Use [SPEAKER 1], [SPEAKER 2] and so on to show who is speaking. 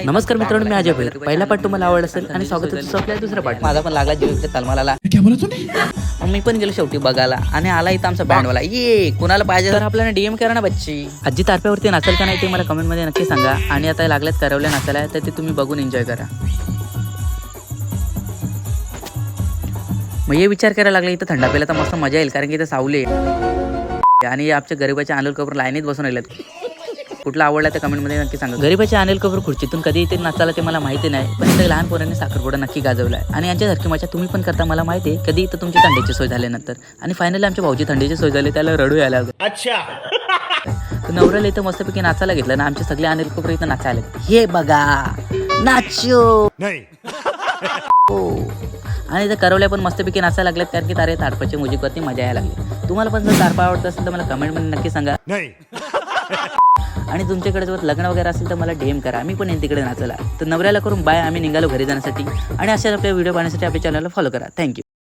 [SPEAKER 1] नमस्कार मित्रांनो, मी अजय भैर. पहिला पार्ट तुम्हाला आवडला असेल आणि स्वागत आहे आपल्या दुसऱ्या पार्ट. माझा पण लागला जीव तलमाला. मी पण गेलो शेवटी बघायला आणि आला इथं आमचा बँडवाला. ये कुणाला पाहिजे तर आपल्याला डीएम करा ना बच्ची. आजी तारप्यावरती नाचल का नाही ते मला कमेंट मध्ये नक्की सांगा. आणि आता लागल्यात करवल्या नाचायला तर ते तुम्ही बघून एन्जॉय करा. मग हे विचार करायला लागले इथं थंडा पेला तर मस्त मजा येईल, कारण की इथं सावली आणि आमच्या गरीबाच्या अनिल कपूर लाईनीत बसून राहिलेत. कुठला आवडला त्या कमेंटमध्ये नक्की सांगा. गरीबाच्या अनिल कपूर खुर्चीतून कधी इथे नाचायला ते मला माहिती नाही, पण इथे लहान पोरांनी साखरपुडा नक्की गाजवलाय आणि यांच्यासारखी मजा तुम्ही पण करता मला माहिती आहे. कधी इथं तुमची थंडीची सोय झाल्यानंतर आणि फायनली आमच्या भाऊची थंडीची सोय झाली, त्याला रडू यायला लागलं. अच्छा नवऱ्याला इथं मस्तपैकी नाचायला घेतलं ना आमचे सगळे अनिल कपूर इथं नाचायला. हे बघा नाचो नाही आणि इथं करवल्या पण मस्तपैकी नाचायला लागल्यात, कारण की तारे ताडपाची म्युझिकवरती मजा यायला लागली. तुम्हाला पण जर ताडपा आवडत असेल तर मला कमेंटमध्ये नक्की सांगा. आणि तुमच्याकडे जर लग्न वगैरे असेल तर मला डीएम करा, मी पण येईन तिकडे नाचायला. तर नवऱ्याला करून बाय, आम्ही निघालो घरी जाण्यासाठी. आणि अशाच आपल्या व्हिडिओ पाहण्यासाठी आपल्या चॅनलला फॉलो करा. थँक्यू.